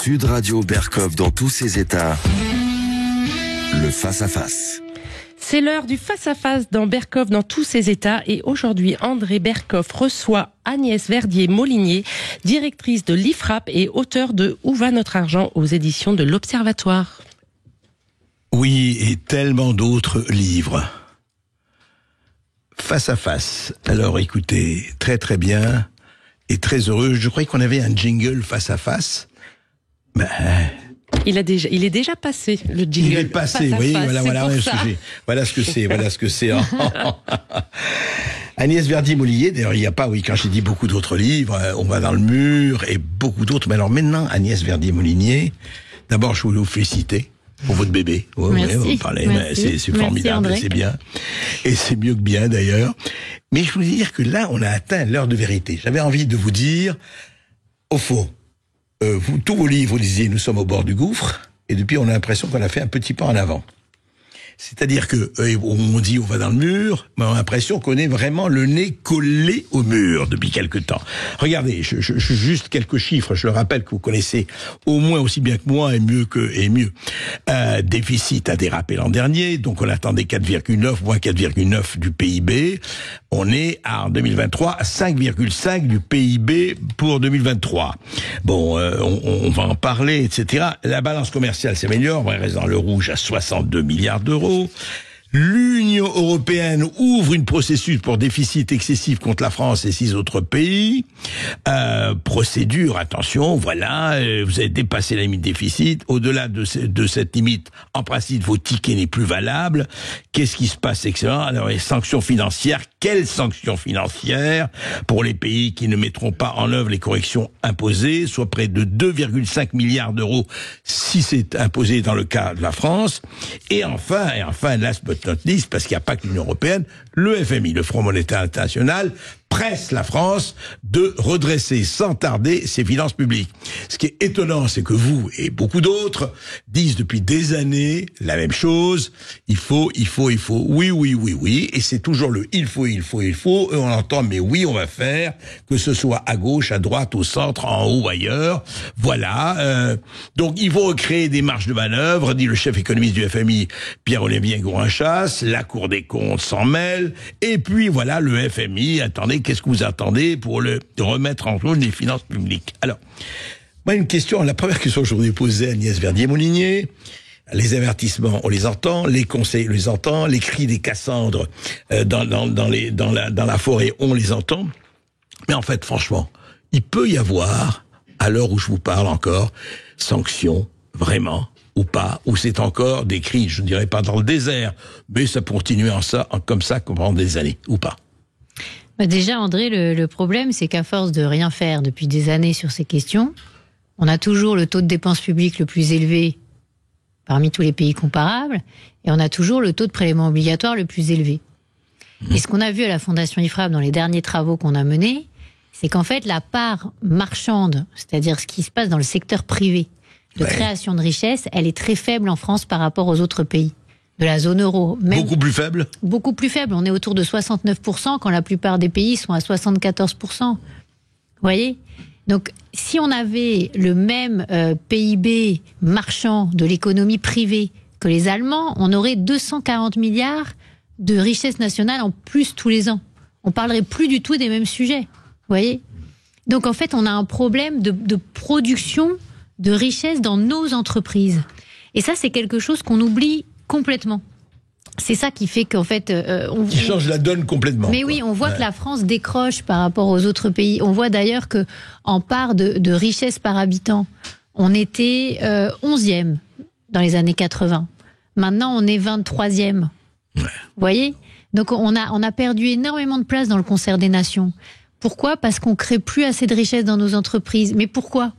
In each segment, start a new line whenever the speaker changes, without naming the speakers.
Sud Radio Berkov dans tous ses états. Le face-à-face.
C'est l'heure du face-à-face dans Berkov dans tous ses états et aujourd'hui André Berkov reçoit Agnès Verdier-Molinier, directrice de l'IFRAP et auteure de Où va notre argent aux éditions de l'Observatoire.
Oui, et tellement d'autres livres. Face-à-face. Alors écoutez, très très bien et très heureux. Je croyais qu'on avait un jingle face-à-face. Ben...
Il est déjà passé, le jingle.
Il est passé, oui, voilà ce que c'est. Agnès Verdier-Molinier, d'ailleurs, il n'y a pas, quand j'ai dit beaucoup d'autres livres, On va dans le mur, et beaucoup d'autres. Mais alors maintenant, Agnès Verdier-Molinier, d'abord, je voulais vous féliciter pour votre bébé.
Merci.
Vous parlez, c'est formidable,
André.
c'est bien. Et c'est mieux que bien, d'ailleurs. Mais je voulais dire que là, on a atteint l'heure de vérité. J'avais envie de vous dire, au fond, tous vos livres, vous disiez, nous sommes au bord du gouffre, et depuis, on a l'impression qu'on a fait un petit pas en avant. C'est-à-dire que, on dit, on va dans le mur, mais on a l'impression qu'on est vraiment le nez collé au mur depuis quelque temps. Regardez, juste quelques chiffres, je le rappelle que vous connaissez au moins aussi bien que moi, et mieux. Déficit a dérapé l'an dernier, donc on attendait 4,9, moins 4,9 du PIB. On est, en 2023, à 5,5 du PIB pour 2023. Bon, on va en parler, etc. La balance commerciale s'améliore, on reste dans le rouge à 62 milliards d'euros. L'Union européenne ouvre une procédure pour déficit excessif contre la France et 6 autres pays. Procédure, attention, voilà, vous avez dépassé la limite déficit. Au-delà de cette limite, en principe, vos tickets n'est plus valable. Qu'est-ce qui se passe, excellent? Alors, les sanctions financières. Quelles sanctions financières pour les pays qui ne mettront pas en œuvre les corrections imposées, soit près de 2,5 milliards d'euros si c'est imposé dans le cas de la France. Et enfin, last but not least, parce qu'il n'y a pas que l'Union européenne, le FMI, le Fonds monétaire international, presse la France de redresser sans tarder ses finances publiques. Ce qui est étonnant, c'est que vous et beaucoup d'autres disent depuis des années la même chose. Il faut. Oui. Et c'est toujours le il faut. Et on entend, mais oui, on va faire, que ce soit à gauche, à droite, au centre, en haut, ailleurs. Voilà. Donc, il faut recréer des marges de manœuvre, dit le chef économiste du FMI, Pierre-Olivier Gourinchas. La Cour des comptes s'en mêle. Et puis, voilà, le FMI, attendez, qu'est-ce que vous attendez pour remettre en cause les finances publiques? Alors, moi, la première question que je voudrais poser à Agnès Verdier-Molinier, les avertissements, on les entend, les conseils, on les entend, les cris des Cassandres dans la forêt, on les entend. Mais en fait, franchement, il peut y avoir, à l'heure où je vous parle encore, sanctions, vraiment, ou pas, ou c'est encore des cris, je ne dirais pas dans le désert, mais ça peut continuer comme ça pendant des années, ou pas.
Déjà, André, le problème, c'est qu'à force de rien faire depuis des années sur ces questions, on a toujours le taux de dépenses publiques le plus élevé parmi tous les pays comparables, et on a toujours le taux de prélèvement obligatoire le plus élevé. Et ce qu'on a vu à la Fondation IFRAP dans les derniers travaux qu'on a menés, c'est qu'en fait, la part marchande, c'est-à-dire ce qui se passe dans le secteur privé de création de richesse, elle est très faible en France par rapport aux autres pays de la zone euro.
Beaucoup plus faible ?
Beaucoup plus faible. On est autour de 69%, quand la plupart des pays sont à 74%. Vous voyez ? Donc, si on avait le même PIB marchand de l'économie privée que les Allemands, on aurait 240 milliards de richesse nationale en plus tous les ans. On parlerait plus du tout des mêmes sujets. Vous voyez ? Donc, en fait, on a un problème de production de richesse dans nos entreprises. Et ça, c'est quelque chose qu'on oublie complètement. C'est ça qui fait qu'en fait...
qui change la donne complètement.
Mais oui, on voit que la France décroche par rapport aux autres pays. On voit d'ailleurs qu'en part de richesse par habitant, on était 11e dans les années 80. Maintenant, on est 23e. Vous voyez ? Donc, on a perdu énormément de place dans le concert des nations. Pourquoi ? Parce qu'on ne crée plus assez de richesse dans nos entreprises. Mais pourquoi ?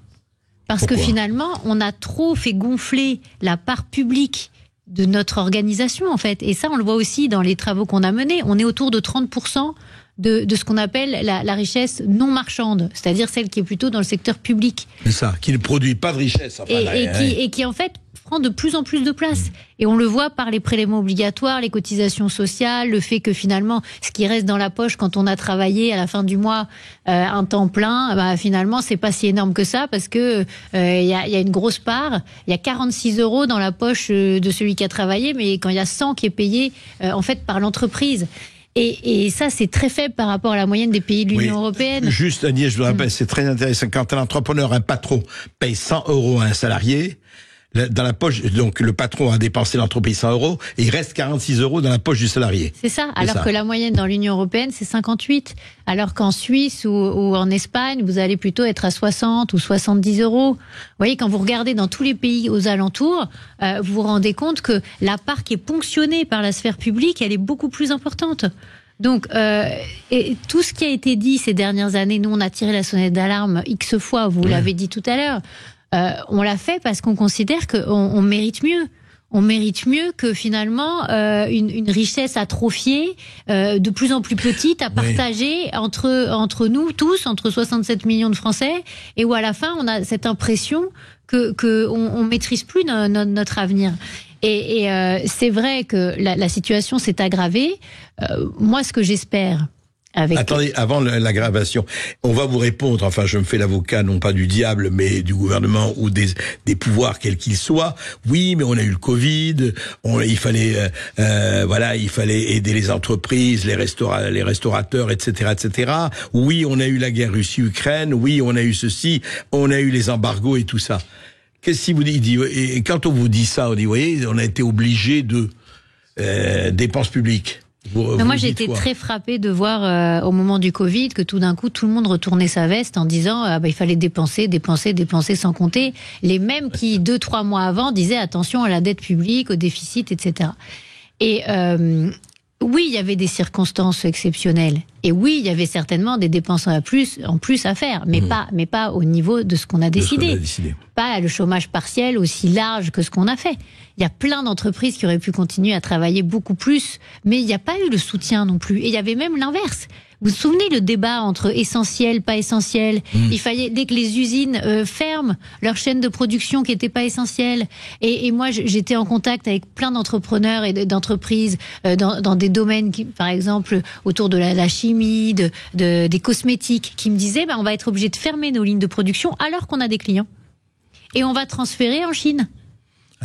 Parce que finalement, on a trop fait gonfler la part publique de notre organisation, en fait. Et ça, on le voit aussi dans les travaux qu'on a menés. On est autour de 30% de ce qu'on appelle la richesse non marchande, c'est-à-dire celle qui est plutôt dans le secteur public.
C'est ça, qui ne produit pas de richesse. Enfin,
et qui, en fait, prend de plus en plus de place. Et on le voit par les prélèvements obligatoires, les cotisations sociales, le fait que finalement, ce qui reste dans la poche quand on a travaillé à la fin du mois un temps plein, finalement, c'est pas si énorme que ça parce que il y a une grosse part. Il y a 46 € dans la poche de celui qui a travaillé, mais quand il y a 100 qui est payé en fait par l'entreprise. Et ça, c'est très faible par rapport à la moyenne des pays de l'Union européenne.
Juste, Agnès, je vous rappelle, c'est très intéressant. Quand un entrepreneur, un patron, paye 100 € à un salarié, dans la poche, donc le patron a dépensé l'entreprise 100 € et il reste 46 € dans la poche du salarié.
C'est ça, alors que la moyenne dans l'Union européenne, c'est 58. Alors qu'en Suisse ou en Espagne, vous allez plutôt être à 60 ou 70 €. Vous voyez, quand vous regardez dans tous les pays aux alentours, vous vous rendez compte que la part qui est ponctionnée par la sphère publique, elle est beaucoup plus importante. Donc, et tout ce qui a été dit ces dernières années, nous on a tiré la sonnette d'alarme X fois, vous l'avez dit tout à l'heure, on l'a fait parce qu'on considère qu'on mérite mieux. On mérite mieux que finalement une richesse atrophiée, de plus en plus petite, à partager entre nous tous, entre 67 millions de Français, et où à la fin on a cette impression que on maîtrise plus notre avenir. Et c'est vrai que la situation s'est aggravée. Moi, ce que j'espère.
Attendez, avant l'aggravation, on va vous répondre, enfin je me fais l'avocat non pas du diable mais du gouvernement ou des pouvoirs quels qu'ils soient. Oui, mais on a eu le Covid, il fallait aider les entreprises, les restaurateurs, etc., etc. Oui, on a eu la guerre Russie-Ukraine, oui, on a eu ceci, on a eu les embargos et tout ça. Qu'est-ce qu'il vous dit? Et quand on vous dit ça, on dit, vous voyez, on a été obligé de dépenses publiques.
Moi, j'ai été très frappée de voir au moment du Covid que tout d'un coup, tout le monde retournait sa veste en disant il fallait dépenser sans compter. Les mêmes qui, 2-3 mois avant, disaient attention à la dette publique, au déficit, etc. Et oui, il y avait des circonstances exceptionnelles. Et oui, il y avait certainement des dépenses en plus à faire, mais pas au niveau de ce qu'on a décidé. Pas le chômage partiel aussi large que ce qu'on a fait. Il y a plein d'entreprises qui auraient pu continuer à travailler beaucoup plus, mais il n'y a pas eu le soutien non plus. Et il y avait même l'inverse. Vous vous souvenez le débat entre essentiel, pas essentiel? Il fallait, dès que les usines ferment leur chaîne de production qui n'était pas essentielle. Et moi, j'étais en contact avec plein d'entrepreneurs et d'entreprises dans des domaines, par exemple, autour de la chimie, des cosmétiques, qui me disaient on va être obligé de fermer nos lignes de production alors qu'on a des clients. Et on va transférer en Chine.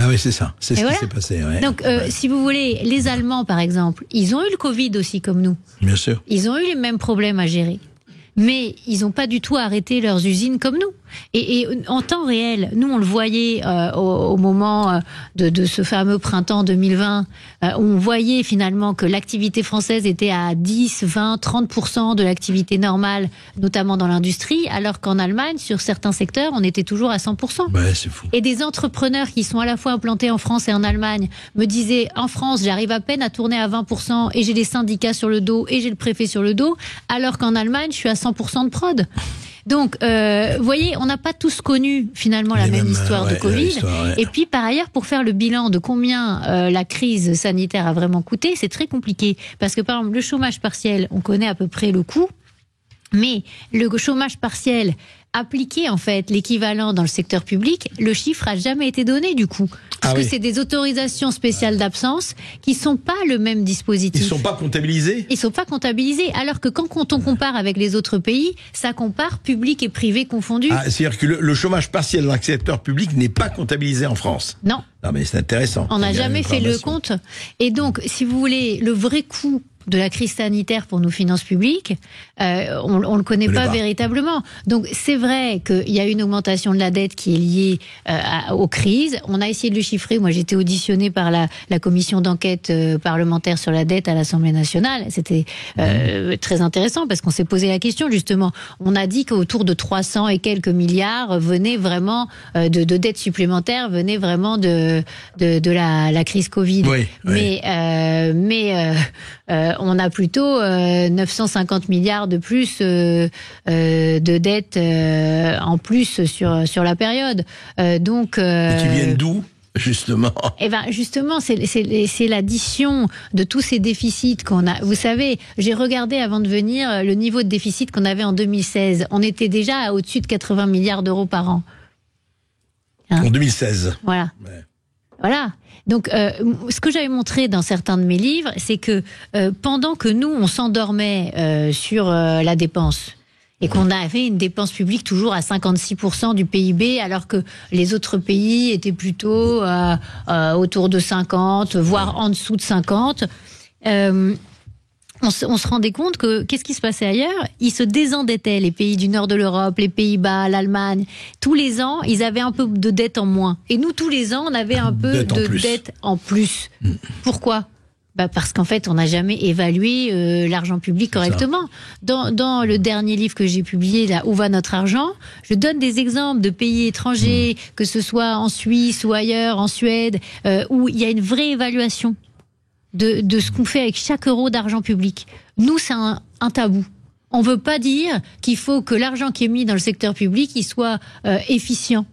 Ah oui, c'est ça. C'est ce qui s'est passé. Ouais.
Donc, si vous voulez, les Allemands, par exemple, ils ont eu le Covid aussi comme nous.
Bien sûr.
Ils ont eu les mêmes problèmes à gérer. Mais ils n'ont pas du tout arrêté leurs usines comme nous. Et en temps réel, nous on le voyait au moment de ce fameux printemps 2020, on voyait finalement que l'activité française était à 10, 20, 30% de l'activité normale, notamment dans l'industrie, alors qu'en Allemagne, sur certains secteurs, on était toujours à 100%.
Ouais, c'est fou.
Et des entrepreneurs qui sont à la fois implantés en France et en Allemagne me disaient, en France, j'arrive à peine à tourner à 20% et j'ai les syndicats sur le dos et j'ai le préfet sur le dos, alors qu'en Allemagne, je suis à 100% de prod. Donc, vous voyez, on n'a pas tous connu finalement la même histoire de Covid. Et puis, par ailleurs, pour faire le bilan de combien la crise sanitaire a vraiment coûté, c'est très compliqué. Parce que, par exemple, le chômage partiel, on connaît à peu près le coût. Mais le chômage partiel appliqué, en fait, l'équivalent dans le secteur public, le chiffre a jamais été donné du coup. Parce que c'est des autorisations spéciales d'absence qui sont pas le même dispositif.
Ils sont pas comptabilisés?
Ils sont pas comptabilisés. Alors que quand on compare avec les autres pays, ça compare public et privé confondus.
Ah, c'est-à-dire que le chômage partiel dans le secteur public n'est pas comptabilisé en France?
Non.
Non, mais c'est intéressant.
On n'a jamais fait le compte. Et donc, si vous voulez, le vrai coût de la crise sanitaire pour nos finances publiques, on le connaît pas véritablement. Donc c'est vrai qu'il y a une augmentation de la dette qui est liée aux crises. On a essayé de le chiffrer. Moi, j'étais auditionnée par la commission d'enquête parlementaire sur la dette à l'Assemblée nationale. C'était très intéressant parce qu'on s'est posé la question justement. On a dit qu'autour de 300 et quelques milliards venaient vraiment de dettes supplémentaires, venaient vraiment de la crise Covid. Mais on a plutôt 950 milliards de plus de dettes en plus sur la période. Donc,
et qui viennent d'où? Justement.
Eh ben justement, c'est l'addition de tous ces déficits qu'on a. Vous savez, j'ai regardé avant de venir le niveau de déficit qu'on avait en 2016. On était déjà à au-dessus de 80 milliards d'euros par an.
En 2016.
Voilà. Voilà. Donc, ce que j'avais montré dans certains de mes livres, c'est que pendant que nous, on s'endormait sur la dépense, et qu'on avait une dépense publique toujours à 56% du PIB, alors que les autres pays étaient plutôt autour de 50, voire en dessous de 50, on se rendait compte que qu'est-ce qui se passait ailleurs ? Ils se désendettaient, les pays du nord de l'Europe, les Pays-Bas, l'Allemagne. Tous les ans, ils avaient un peu de dette en moins. Et nous, tous les ans, on avait un peu de dette en plus. Pourquoi ? Parce qu'en fait, on n'a jamais évalué l'argent public correctement. Dans le dernier livre que j'ai publié, là, Où va notre argent ? Je donne des exemples de pays étrangers, que ce soit en Suisse ou ailleurs, en Suède, où il y a une vraie évaluation de ce qu'on fait avec chaque euro d'argent public. Nous, c'est un tabou. On veut pas dire qu'il faut que l'argent qui est mis dans le secteur public, il soit efficient.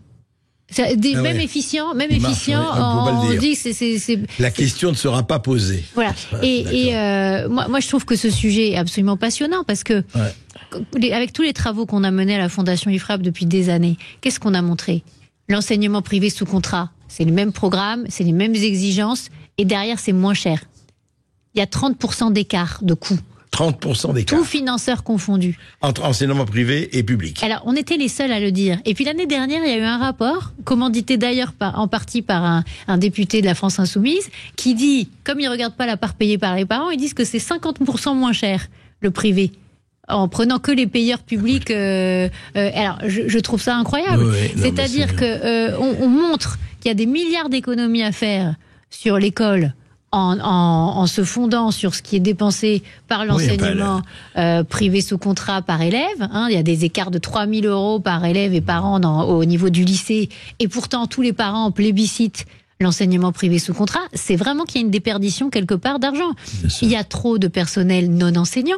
Même efficient, on dit que c'est...
La question ne sera pas posée.
Voilà. Moi, je trouve que ce sujet est absolument passionnant parce que, avec tous les travaux qu'on a menés à la Fondation IFRAP depuis des années, qu'est-ce qu'on a montré ? L'enseignement privé sous contrat, c'est le même programme, c'est les mêmes exigences, et derrière, c'est moins cher. Il y a 30% d'écart de coût.
30% d'écart.
Tous financeurs confondus.
Entre enseignement privé et public.
Alors, on était les seuls à le dire. Et puis l'année dernière, il y a eu un rapport, commandité d'ailleurs en partie par un député de la France Insoumise, qui dit, comme ils ne regardent pas la part payée par les parents, ils disent que c'est 50% moins cher, le privé. En prenant que les payeurs publics. Alors, je trouve ça incroyable. C'est-à-dire qu'on montre qu'il y a des milliards d'économies à faire sur l'école en se fondant sur ce qui est dépensé par l'enseignement privé sous contrat par élève. Il y a des écarts de 3 000 € par élève et par an au niveau du lycée. Et pourtant, tous les parents plébiscitent l'enseignement privé sous contrat. C'est vraiment qu'il y a une déperdition quelque part d'argent. Il y a trop de personnel non enseignant.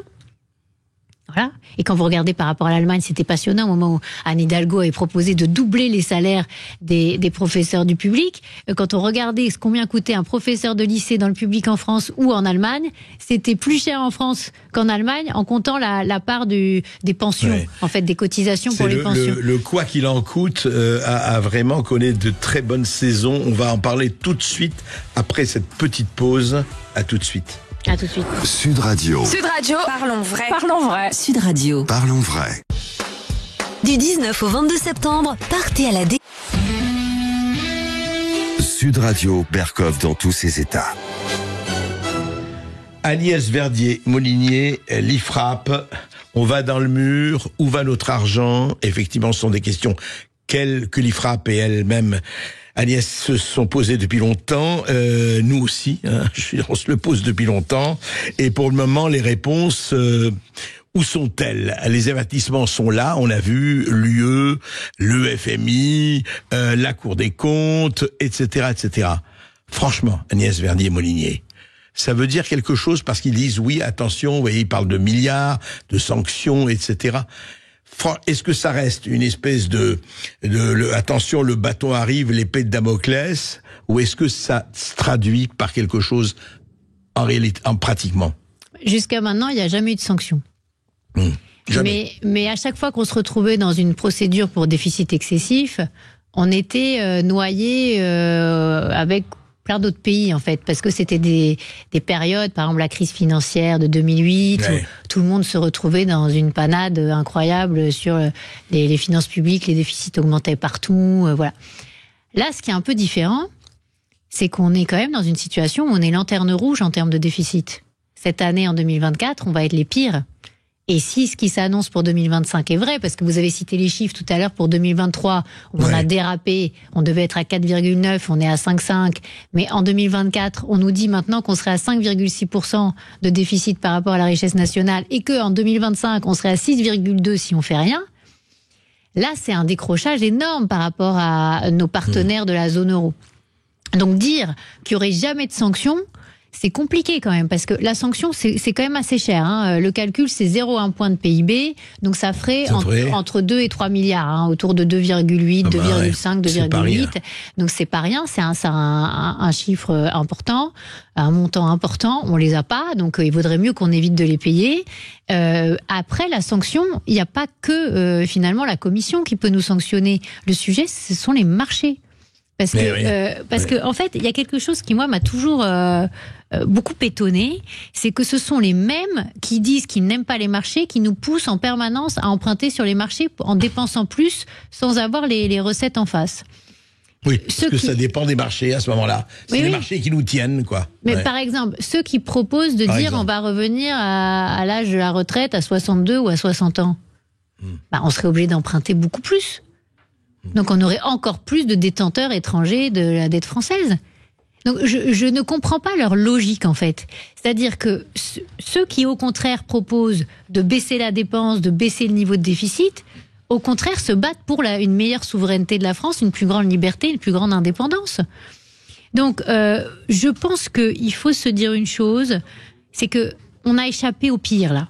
Voilà. Et quand vous regardez par rapport à l'Allemagne, c'était passionnant au moment où Anne Hidalgo avait proposé de doubler les salaires des professeurs du public. Quand on regardait combien coûtait un professeur de lycée dans le public en France ou en Allemagne, c'était plus cher en France qu'en Allemagne en comptant la part des pensions, en fait, des cotisations pour les pensions.
Le quoi qu'il en coûte a vraiment connu de très bonnes saisons. On va en parler tout de suite après cette petite pause. À tout de suite.
À tout de suite.
Sud Radio.
Sud Radio. Parlons vrai. Parlons vrai.
Sud Radio.
Parlons vrai.
Du 19 au 22 septembre, partez à la
Sud Radio, Berkoff dans tous ses états.
Agnès Verdier-Molinier, l'IFRAP, on va dans le mur, où va notre argent ? Effectivement, ce sont des questions que l'IFRAP et elle-même, Agnès, se sont posées depuis longtemps, nous aussi, on se le pose depuis longtemps, et pour le moment, les réponses, où sont-elles ? Les avertissements sont là, on a vu l'UE, le FMI, la Cour des comptes, etc., etc. Franchement, Agnès Verdier-Molinier, ça veut dire quelque chose parce qu'ils disent oui, attention, vous voyez, ils parlent de milliards, de sanctions, etc. Est-ce que ça reste une espèce attention, le bâton arrive, l'épée de Damoclès, ou est-ce que ça se traduit par quelque chose en réalité, pratiquement ?
Jusqu'à maintenant, il n'y a jamais eu de sanctions. Mais à chaque fois qu'on se retrouvait dans une procédure pour déficit excessif, on était noyé avec plein d'autres pays, en fait, parce que c'était des périodes, par exemple la crise financière de 2008, où tout le monde se retrouvait dans une panade incroyable sur les finances publiques, les déficits augmentaient partout, voilà. Là, ce qui est un peu différent, c'est qu'on est quand même dans une situation où on est lanterne rouge en termes de déficit. Cette année, en 2024, on va être les pires. Et si ce qui s'annonce pour 2025 est vrai, parce que vous avez cité les chiffres tout à l'heure pour 2023, où on a dérapé, on devait être à 4,9, on est à 5,5, mais en 2024, on nous dit maintenant qu'on serait à 5,6% de déficit par rapport à la richesse nationale, et qu'en 2025, on serait à 6,2 si on fait rien. Là, c'est un décrochage énorme par rapport à nos partenaires de la zone euro. Donc dire qu'il n'y aurait jamais de sanctions, c'est compliqué quand même, parce que la sanction, c'est quand même assez cher. Le calcul, c'est 0,1 point de PIB, donc ça ferait entre 2 et 3 milliards, autour de 2,8, 2,5, 2,8. Donc c'est pas rien, c'est un chiffre important, un montant important. On les a pas, donc il vaudrait mieux qu'on évite de les payer. Après, la sanction, il n'y a pas que finalement la Commission qui peut nous sanctionner. Le sujet, ce sont les marchés. Parce que en fait, il y a quelque chose qui, moi, m'a toujours beaucoup étonné, c'est que ce sont les mêmes qui disent qu'ils n'aiment pas les marchés, qui nous poussent en permanence à emprunter sur les marchés en dépensant plus sans avoir les recettes en face.
Oui, parce que ça dépend des marchés à ce moment-là. C'est les marchés qui nous tiennent, quoi.
Mais par exemple, ceux qui proposent de dire on va revenir à l'âge de la retraite à 62 ou à 60 ans, on serait obligé d'emprunter beaucoup plus. Donc on aurait encore plus de détenteurs étrangers de la dette française. Donc je ne comprends pas leur logique, en fait. C'est-à-dire que ceux qui, au contraire, proposent de baisser la dépense, de baisser le niveau de déficit, au contraire, se battent pour une meilleure souveraineté de la France, une plus grande liberté, une plus grande indépendance. Donc, je pense qu'il faut se dire une chose, c'est que on a échappé au pire, là.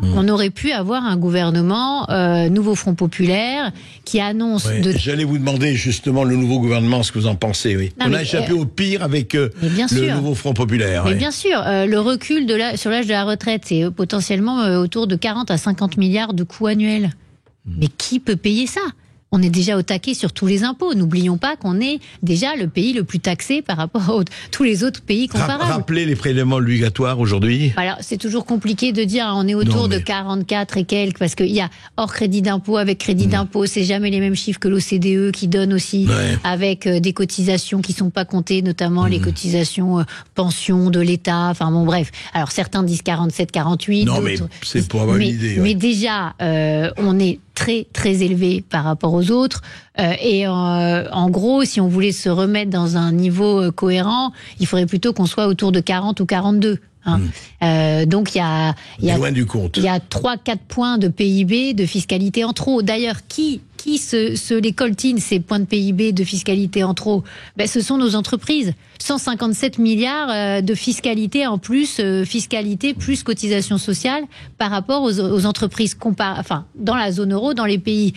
On aurait pu avoir un gouvernement Nouveau Front Populaire qui annonce...
J'allais vous demander justement le nouveau gouvernement, ce que vous en pensez. Oui. On a échappé au pire avec le Nouveau Front Populaire.
Mais bien sûr, le recul sur l'âge de la retraite, c'est potentiellement autour de 40 à 50 milliards de coûts annuels. Mais qui peut payer ça ? On est déjà au taquet sur tous les impôts. N'oublions pas qu'on est déjà le pays le plus taxé par rapport à tous les autres pays comparables.
Rappelez les prélèvements obligatoires aujourd'hui.
Alors, c'est toujours compliqué de dire, on est autour de 44 et quelques, parce qu'il y a hors crédit d'impôt, avec crédit d'impôt, c'est jamais les mêmes chiffres que l'OCDE qui donne aussi, avec des cotisations qui sont pas comptées, notamment les cotisations pensions de l'État. Enfin bon, bref. Alors, certains disent 47, 48.
Non, mais c'est pour avoir une idée.
Mais déjà, on est très très élevé par rapport aux autres et en gros, si on voulait se remettre dans un niveau cohérent, il faudrait plutôt qu'on soit autour de 40 ou 42. Donc il y a
loin du compte.
Il y a 3-4 points de PIB de fiscalité en trop. D'ailleurs, qui se les coltine, ces points de PIB de fiscalité en trop? Ce sont nos entreprises. 157 milliards de fiscalité en plus, fiscalité plus cotisation sociale par rapport aux entreprises dans la zone euro, dans les pays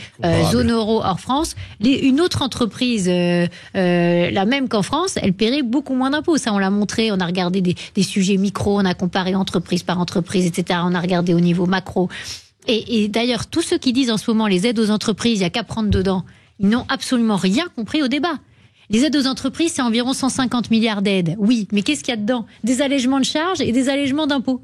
zone euro hors France. Une autre entreprise, la même qu'en France, elle paierait beaucoup moins d'impôts. Ça, on l'a montré, on a regardé des sujets micro, on a comparé entreprise par entreprise, etc. On a regardé au niveau macro. Et d'ailleurs, tous ceux qui disent en ce moment les aides aux entreprises, il n'y a qu'à prendre dedans, ils n'ont absolument rien compris au débat. Les aides aux entreprises, c'est environ 150 milliards d'aides. Oui, mais qu'est-ce qu'il y a dedans ? Des allègements de charges et des allègements d'impôts.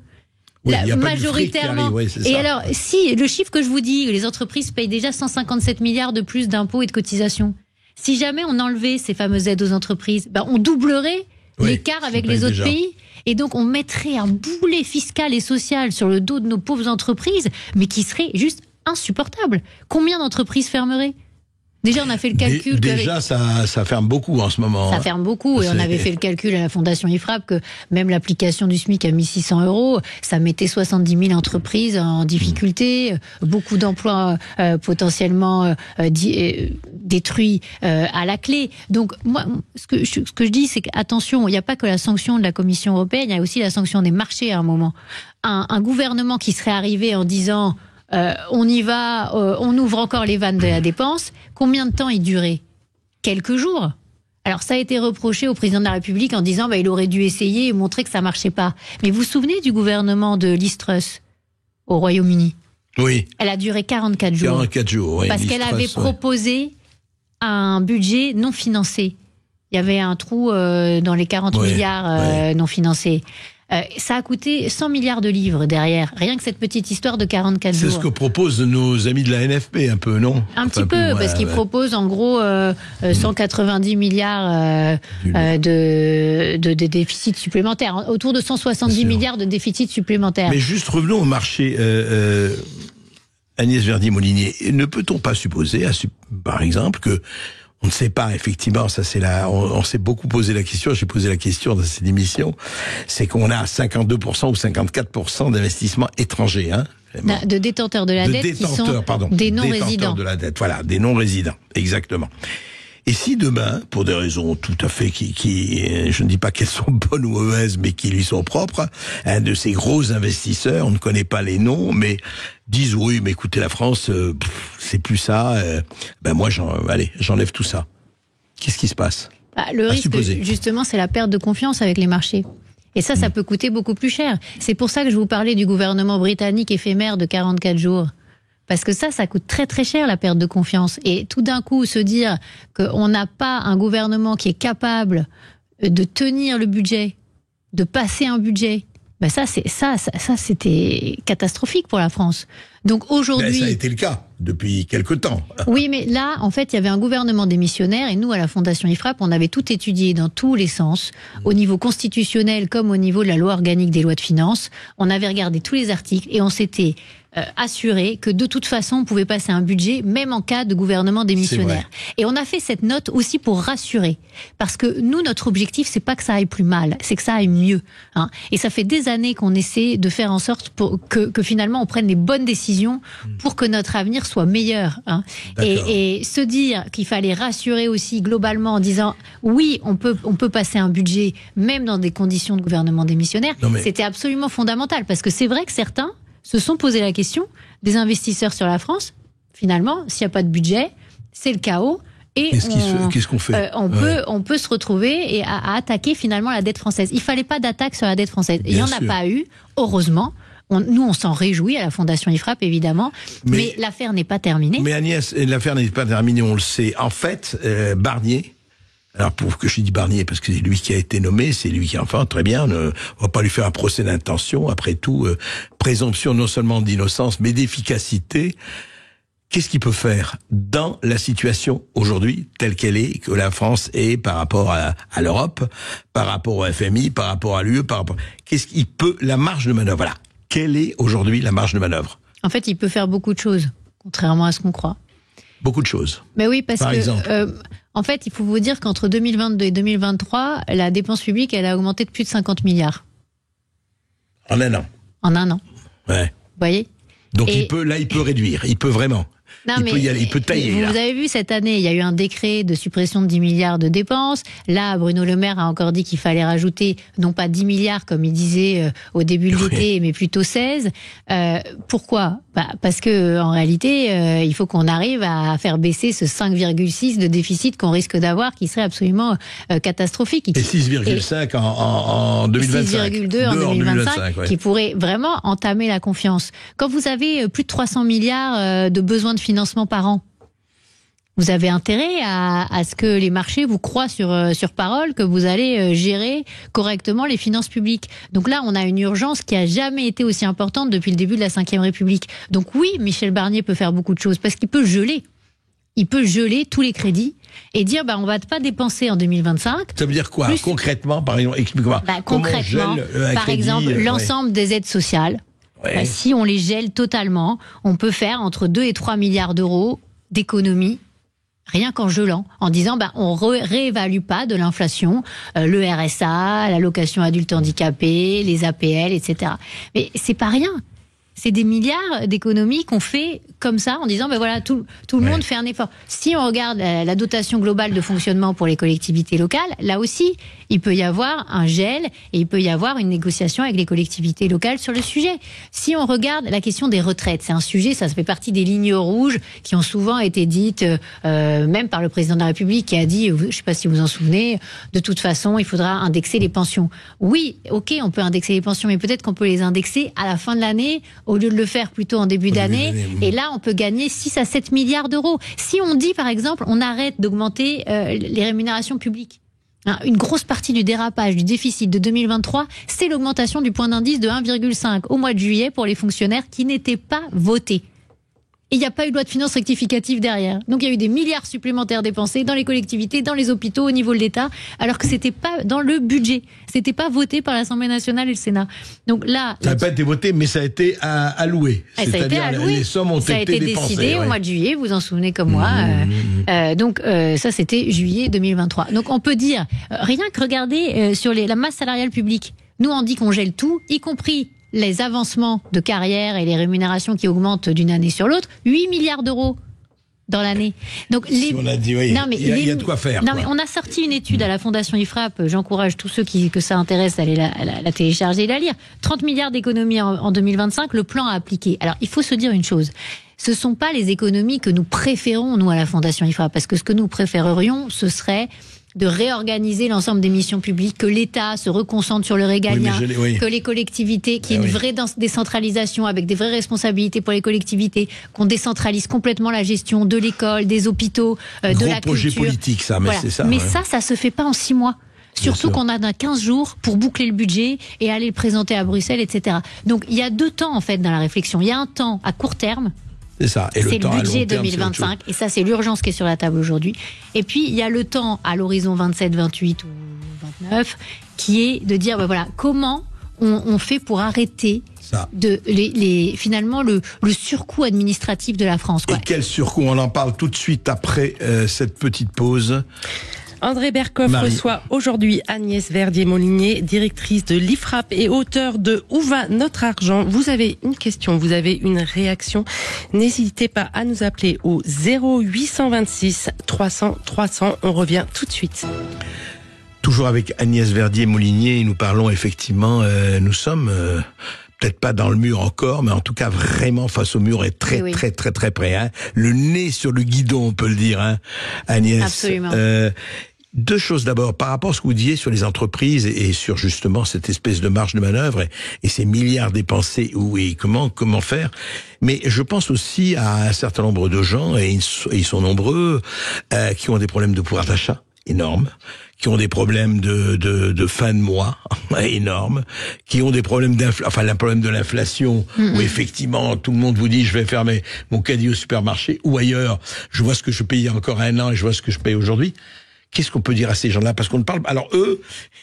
Oui,
Majoritairement. Et alors, si le chiffre que je vous dis, les entreprises payent déjà 157 milliards de plus d'impôts et de cotisations. Si jamais on enlevait ces fameuses aides aux entreprises, on doublerait l'écart avec les autres pays. Et donc, on mettrait un boulet fiscal et social sur le dos de nos pauvres entreprises, mais qui serait juste insupportable. Combien d'entreprises fermeraient ? Déjà, on a fait le calcul.
Ça ferme beaucoup en ce moment.
Ça ferme beaucoup. Et on avait fait le calcul à la Fondation IFRAP que même l'application du SMIC à 1 600 €, ça mettait 70 000 entreprises en difficulté, beaucoup d'emplois potentiellement détruits à la clé. Donc, moi, ce que je dis, c'est qu'attention, il n'y a pas que la sanction de la Commission européenne, il y a aussi la sanction des marchés à un moment. Un gouvernement qui serait arrivé en disant... on y va, on ouvre encore les vannes de la dépense. Combien de temps il durait ? Quelques jours. Alors ça a été reproché au président de la République en disant il aurait dû essayer et montrer que ça marchait pas. Mais vous vous souvenez du gouvernement de Liz Truss au Royaume-Uni ?
Oui.
Elle a duré 44 jours.
44 jours, oui.
Parce qu'elle avait proposé un budget non financé. Il y avait un trou dans les 40 milliards non financés. Ça a coûté 100 milliards de livres derrière, rien que cette petite histoire de 44 jours.
C'est ce que proposent nos amis de la NFP un peu, non ?
Petit peu, parce qu'ils proposent en gros 190 milliards de déficit supplémentaire, autour de 170 milliards de déficit supplémentaire.
Mais juste revenons au marché, Agnès Verdier-Molinier. Ne peut-on pas supposer, par exemple, que on ne sait pas, effectivement, ça c'est on s'est beaucoup posé la question, j'ai posé la question dans cette émission, c'est qu'on a 52% ou 54% d'investissements étrangers,
de détenteurs de la dette qui sont des non-résidents.
De la dette, voilà, des non-résidents, exactement. Et si demain, pour des raisons tout à fait qui je ne dis pas qu'elles sont bonnes ou mauvaises, mais qui lui sont propres, un de ces gros investisseurs, on ne connaît pas les noms, mais disent oui, mais écoutez, la France, c'est plus ça. Moi, j'enlève tout ça. Qu'est-ce qui se passe ?
Le risque, justement, c'est la perte de confiance avec les marchés. Et ça peut coûter beaucoup plus cher. C'est pour ça que je vous parlais du gouvernement britannique éphémère de 44 jours. Parce que ça coûte très très cher, la perte de confiance. Et tout d'un coup, se dire qu'on n'a pas un gouvernement qui est capable de tenir le budget, de passer un budget, ben ça c'était catastrophique pour la France. Donc aujourd'hui,
ça a été le cas depuis quelque temps.
Oui, mais là, en fait, il y avait un gouvernement démissionnaire et nous, à la Fondation IFRAP, on avait tout étudié dans tous les sens, au niveau constitutionnel comme au niveau de la loi organique des lois de finances. On avait regardé tous les articles et on s'était assuré que de toute façon, on pouvait passer un budget, même en cas de gouvernement démissionnaire. Et on a fait cette note aussi pour rassurer. Parce que nous, notre objectif, c'est pas que ça aille plus mal, c'est que ça aille mieux. Hein. Et ça fait des années qu'on essaie de faire en sorte que finalement, on prenne les bonnes décisions pour que notre avenir soit meilleur. Hein. Et se dire qu'il fallait rassurer aussi globalement en disant oui, on peut passer un budget, même dans des conditions de gouvernement démissionnaire, c'était absolument fondamental. Parce que c'est vrai que certains se sont posé la question, des investisseurs sur la France, finalement, s'il n'y a pas de budget, c'est le chaos. Et
qu'est-ce qu'on fait
on peut se retrouver et à attaquer finalement la dette française. Il fallait pas d'attaque sur la dette française. Et il n'y en a pas eu, heureusement. Nous, on s'en réjouit à la Fondation IFRAP, évidemment, mais l'affaire n'est pas terminée.
Mais Agnès, l'affaire n'est pas terminée, on le sait. En fait, Barnier... Alors, pour que je dis Barnier, parce que c'est lui qui a été nommé, c'est lui qui, enfin, très bien, on va pas lui faire un procès d'intention. Après tout, présomption non seulement d'innocence, mais d'efficacité. Qu'est-ce qu'il peut faire dans la situation aujourd'hui, telle qu'elle est, que la France est par rapport à l'Europe, par rapport au FMI, par rapport à l'UE, qu'est-ce qu'il peut, la marge de manœuvre, voilà. Quelle est aujourd'hui la marge de manœuvre?
En fait, il peut faire beaucoup de choses, contrairement à ce qu'on croit.
Beaucoup de choses.
Mais oui, parce
par exemple.
En fait, il faut vous dire qu'entre 2022 et 2023, la dépense publique, elle a augmenté de plus de 50 milliards.
En un an.
En un an.
Ouais.
Vous voyez?
Donc il peut réduire, il peut vraiment.
Non,
peut y aller, il peut tailler.
Vous avez vu, cette année, il y a eu un décret de suppression de 10 milliards de dépenses. Là, Bruno Le Maire a encore dit qu'il fallait rajouter, non pas 10 milliards, comme il disait au début de l'été, mais plutôt 16. Pourquoi? Parce que en réalité, il faut qu'on arrive à faire baisser ce 5,6 de déficit qu'on risque d'avoir, qui serait absolument catastrophique.
Et 6,5 en 2025.
6,2 en 2025, qui pourrait vraiment entamer la confiance. Quand vous avez plus de 300 milliards de besoins de financement par an, vous avez intérêt à ce que les marchés vous croient sur parole, que vous allez gérer correctement les finances publiques. Donc là, on a une urgence qui a jamais été aussi importante depuis le début de la Ve République. Donc oui, Michel Barnier peut faire beaucoup de choses, parce qu'il peut geler. Il peut geler tous les crédits et dire on va pas dépenser en 2025.
Ça veut dire quoi concrètement, par exemple? Explique-moi.
Concrètement, par exemple, l'ensemble des aides sociales. Ouais. Si on les gèle totalement, on peut faire entre 2 et 3 milliards d'euros d'économies, rien qu'en gelant, en disant on réévalue pas de l'inflation, le RSA, l'allocation adulte handicapé, les APL, etc. Mais c'est pas rien. C'est des milliards d'économies qu'on fait comme ça, en disant voilà, tout le monde fait un effort. Si on regarde la dotation globale de fonctionnement pour les collectivités locales, là aussi, il peut y avoir un gel et il peut y avoir une négociation avec les collectivités locales sur le sujet. Si on regarde la question des retraites, c'est un sujet, ça fait partie des lignes rouges qui ont souvent été dites, même par le président de la République qui a dit, je ne sais pas si vous vous en souvenez, de toute façon, il faudra indexer les pensions. Oui, ok, on peut indexer les pensions, mais peut-être qu'on peut les indexer à la fin de l'année, au lieu de le faire plutôt en début d'année. Et là, on peut gagner 6 à 7 milliards d'euros. Si on dit, par exemple, on arrête d'augmenter les rémunérations publiques, une grosse partie du dérapage, du déficit de 2023, c'est l'augmentation du point d'indice de 1,5 au mois de juillet pour les fonctionnaires qui n'étaient pas votés. Et il n'y a pas eu de loi de finances rectificative derrière. Donc il y a eu des milliards supplémentaires dépensés dans les collectivités, dans les hôpitaux, au niveau de l'État, alors que c'était pas dans le budget. C'était pas voté par l'Assemblée nationale et le Sénat. Donc là,
ça n'a pas été voté, mais ça a été alloué. C'est-à-dire les sommes ont été dépensées.
Décidé au mois de juillet, vous vous en souvenez comme moi. Donc ça, c'était juillet 2023. Donc on peut dire, rien que regarder sur la masse salariale publique. Nous, on dit qu'on gèle tout, y compris les avancements de carrière et les rémunérations qui augmentent d'une année sur l'autre, 8 milliards d'euros dans l'année. Donc
on a dit il y a de quoi faire.
Mais on a sorti une étude à la Fondation IFRAP, j'encourage tous ceux que ça intéresse d'aller la télécharger et la lire. 30 milliards d'économies en 2025, le plan à appliquer. Alors, il faut se dire une chose. Ce ne sont pas les économies que nous préférons, nous, à la Fondation IFRAP, parce que ce que nous préférerions, ce serait de réorganiser l'ensemble des missions publiques, que l'État se reconcentre sur le régalien, que les collectivités, qu'il y ait une vraie décentralisation avec des vraies responsabilités pour les collectivités, qu'on décentralise complètement la gestion de l'école, des hôpitaux, de la culture.
Gros projet politique, ça, mais c'est ça.
Mais ça se fait pas en 6 mois. Surtout qu'on a 15 jours pour boucler le budget et aller le présenter à Bruxelles, etc. Donc il y a 2 temps en fait dans la réflexion. Il y a un temps à court terme.
C'est ça. Et
c'est
le
budget 2025. Et ça, c'est l'urgence qui est sur la table aujourd'hui. Et puis, il y a le temps à l'horizon 27, 28 ou 29, qui est de dire, voilà, comment on fait pour arrêter finalement le surcoût administratif de la France, quoi.
Et quel surcoût? On en parle tout de suite après cette petite pause.
André Berkoff reçoit aujourd'hui Agnès Verdier-Molinier, directrice de l'IFRAP et auteure de Où va notre argent? Vous avez une question, vous avez une réaction, n'hésitez pas à nous appeler au 0826 300 300. On revient tout de suite.
Toujours avec Agnès Verdier-Molinier, nous parlons effectivement, nous sommes peut-être pas dans le mur encore, mais en tout cas vraiment face au mur et très près. Hein. Le nez sur le guidon, on peut le dire, hein, Agnès.
Absolument.
2 choses d'abord, par rapport à ce que vous disiez sur les entreprises et sur justement cette espèce de marge de manœuvre et ces milliards dépensés, comment faire. Mais je pense aussi à un certain nombre de gens, et ils sont nombreux, qui ont des problèmes de pouvoir d'achat énormes, qui ont des problèmes de fin de mois énormes, qui ont des problèmes le problème de l'inflation, où effectivement tout le monde vous dit je vais faire mon caddie au supermarché ou ailleurs, je vois ce que je payais il y a encore 1 an et je vois ce que je paye aujourd'hui. Qu'est-ce qu'on peut dire à ces gens-là? Parce qu'on ne parle... Alors eux,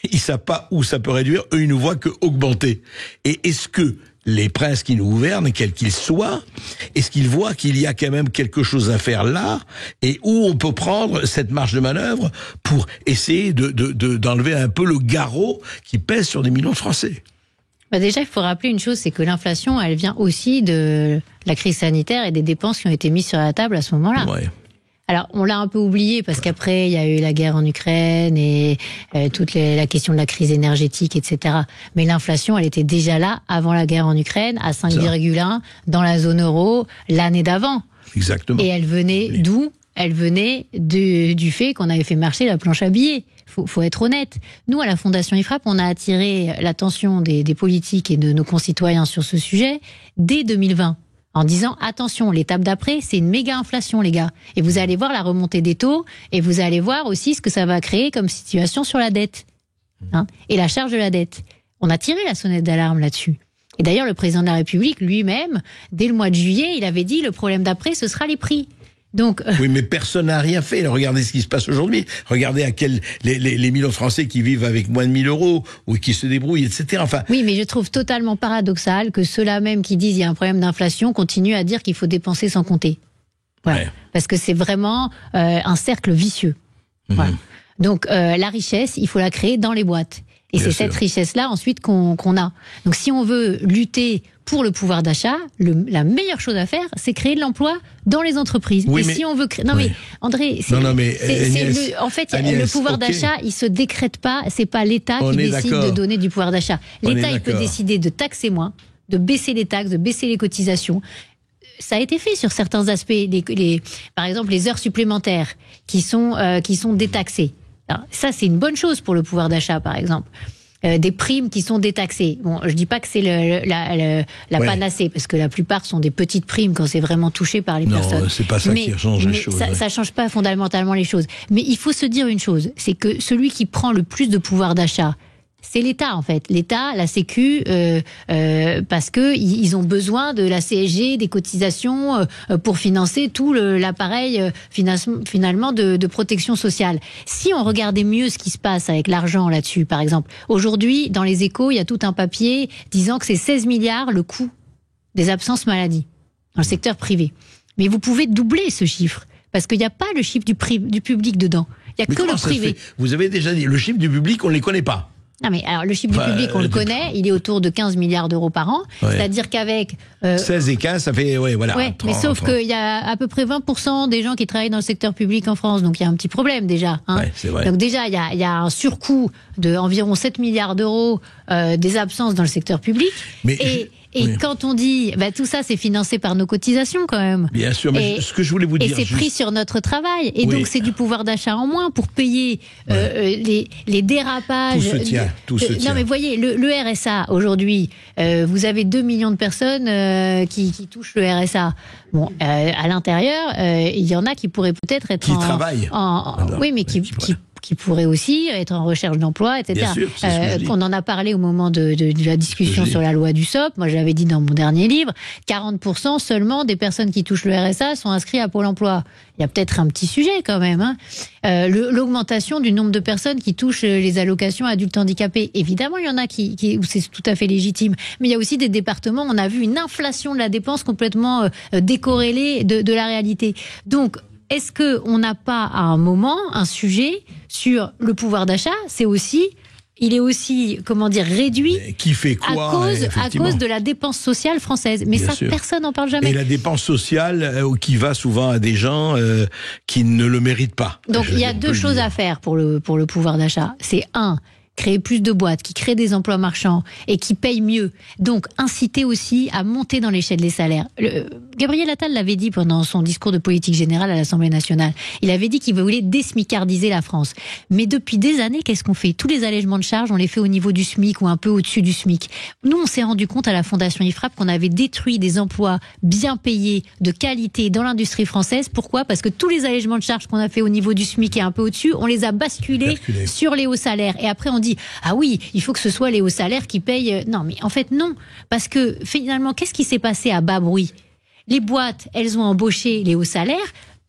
ils savent pas où ça peut réduire, eux ils ne voient que augmenter. Et est-ce que les princes qui nous gouvernent, quels qu'ils soient, est-ce qu'ils voient qu'il y a quand même quelque chose à faire là, et où on peut prendre cette marge de manœuvre pour essayer d'enlever un peu le garrot qui pèse sur des millions de Français?
Déjà, il faut rappeler une chose, c'est que l'inflation, elle vient aussi de la crise sanitaire et des dépenses qui ont été mises sur la table à ce moment-là.
Ouais.
Alors, on l'a un peu oublié parce qu'après, il y a eu la guerre en Ukraine et la question de la crise énergétique, etc. Mais l'inflation, elle était déjà là avant la guerre en Ukraine, à 5,1 dans la zone euro l'année d'avant.
Exactement.
Et elle venait d'où? Elle venait du fait qu'on avait fait marcher la planche à billets. Faut être honnête. Nous, à la Fondation IFRAP, on a attiré l'attention des politiques et de nos concitoyens sur ce sujet dès 2020. En disant, attention, l'étape d'après, c'est une méga inflation, les gars. Et vous allez voir la remontée des taux, et vous allez voir aussi ce que ça va créer comme situation sur la dette. Hein, et la charge de la dette. On a tiré la sonnette d'alarme là-dessus. Et d'ailleurs, le président de la République, lui-même, dès le mois de juillet, il avait dit, le problème d'après, ce sera les prix. Donc,
oui, mais personne n'a rien fait. Regardez ce qui se passe aujourd'hui. Regardez les millions de Français qui vivent avec moins de 1 000 euros ou qui se débrouillent, etc. Enfin.
Oui, mais je trouve totalement paradoxal que ceux-là même qui disent il y a un problème d'inflation continuent à dire qu'il faut dépenser sans compter. Voilà. Ouais. Parce que c'est vraiment un cercle vicieux. Voilà. Donc, la richesse, il faut la créer dans les boîtes. Et bien c'est sûr. Cette richesse-là ensuite qu'on a. Donc si on veut lutter pour le pouvoir d'achat, la meilleure chose à faire, c'est créer de l'emploi dans les entreprises. Oui, et mais... si on veut créer... Non, oui. Mais André, en fait, Agnès, le pouvoir d'achat, il se décrète pas, c'est pas l'État qui décide de donner du pouvoir d'achat. L'État, il peut décider de taxer moins, de baisser les taxes, de baisser les cotisations. Ça a été fait sur certains aspects, par exemple les heures supplémentaires qui sont détaxées. Alors, ça, c'est une bonne chose pour le pouvoir d'achat, par exemple. Des primes qui sont détaxées. Bon, je dis pas que c'est la panacée, parce que la plupart sont des petites primes quand c'est vraiment touché par les personnes. Non,
c'est pas ça qui change les choses.
Ça change pas fondamentalement les choses. Mais il faut se dire une chose, c'est que celui qui prend le plus de pouvoir d'achat, c'est l'État, en fait. L'État, la Sécu, parce que ils ont besoin de la CSG, des cotisations, pour financer tout l'appareil finalement de protection sociale. Si on regardait mieux ce qui se passe avec l'argent là-dessus, par exemple, aujourd'hui, dans les Échos, il y a tout un papier disant que c'est 16 milliards le coût des absences maladie dans le secteur privé. Mais vous pouvez doubler ce chiffre, parce qu'il n'y a pas le chiffre du public dedans. Il n'y a que le privé.
Vous avez déjà dit, le chiffre du public, on ne les connaît pas.
Non mais alors le chiffre du public, on le connaît, il est autour de 15 milliards d'euros par an, c'est-à-dire qu'avec
16 et 15, ça fait voilà.
Ouais, 30, mais sauf qu'il y a à peu près 20% des gens qui travaillent dans le secteur public en France, donc il y a un petit problème déjà. Hein.
Ouais, c'est vrai.
Donc déjà il y a un surcoût de environ 7 milliards d'euros des absences dans le secteur public. Et quand on dit, tout ça, c'est financé par nos cotisations quand même.
Bien sûr, mais ce que je voulais vous dire...
Et c'est pris sur notre travail. Et donc, c'est du pouvoir d'achat en moins pour payer les dérapages.
Tout se tient.
Non, mais voyez, le RSA, aujourd'hui, vous avez 2 millions de personnes qui touchent le RSA. Bon, à l'intérieur, il y en a qui pourraient peut-être être
qui travaillent.
Oui, mais qui pourraient aussi être en recherche d'emploi, etc.
Bien sûr,
on en a parlé au moment de la discussion sur la loi du SOP. Moi, j'avais dit dans mon dernier livre, 40% seulement des personnes qui touchent le RSA sont inscrites à Pôle emploi. Il y a peut-être un petit sujet quand même. Hein. L'augmentation du nombre de personnes qui touchent les allocations adultes handicapés. Évidemment, il y en a où c'est tout à fait légitime. Mais il y a aussi des départements où on a vu une inflation de la dépense complètement décorrélée de la réalité. Donc, est-ce qu'on n'a pas à un moment un sujet sur le pouvoir d'achat? Il est aussi, réduit
qui fait quoi,
à cause de la dépense sociale française. Mais personne n'en parle jamais.
Et la dépense sociale qui va souvent à des gens qui ne le méritent pas.
Donc il y a 2 choses à faire pour le pouvoir d'achat. C'est créer plus de boîtes, qui créent des emplois marchands et qui payent mieux. Donc, inciter aussi à monter dans l'échelle des salaires. Gabriel Attal l'avait dit pendant son discours de politique générale à l'Assemblée nationale. Il avait dit qu'il voulait désmicardiser la France. Mais depuis des années, qu'est-ce qu'on fait? Tous les allègements de charges, on les fait au niveau du SMIC ou un peu au-dessus du SMIC. Nous, on s'est rendu compte à la Fondation IFRAP qu'on avait détruit des emplois bien payés, de qualité dans l'industrie française. Pourquoi? Parce que tous les allègements de charges qu'on a fait au niveau du SMIC et un peu au-dessus, on les a basculés sur les hauts salaires. Et après, on dit, ah oui, il faut que ce soit les hauts salaires qui payent. Non, mais en fait, non. Parce que finalement, qu'est-ce qui s'est passé à bas bruit? Les boîtes, elles ont embauché les hauts salaires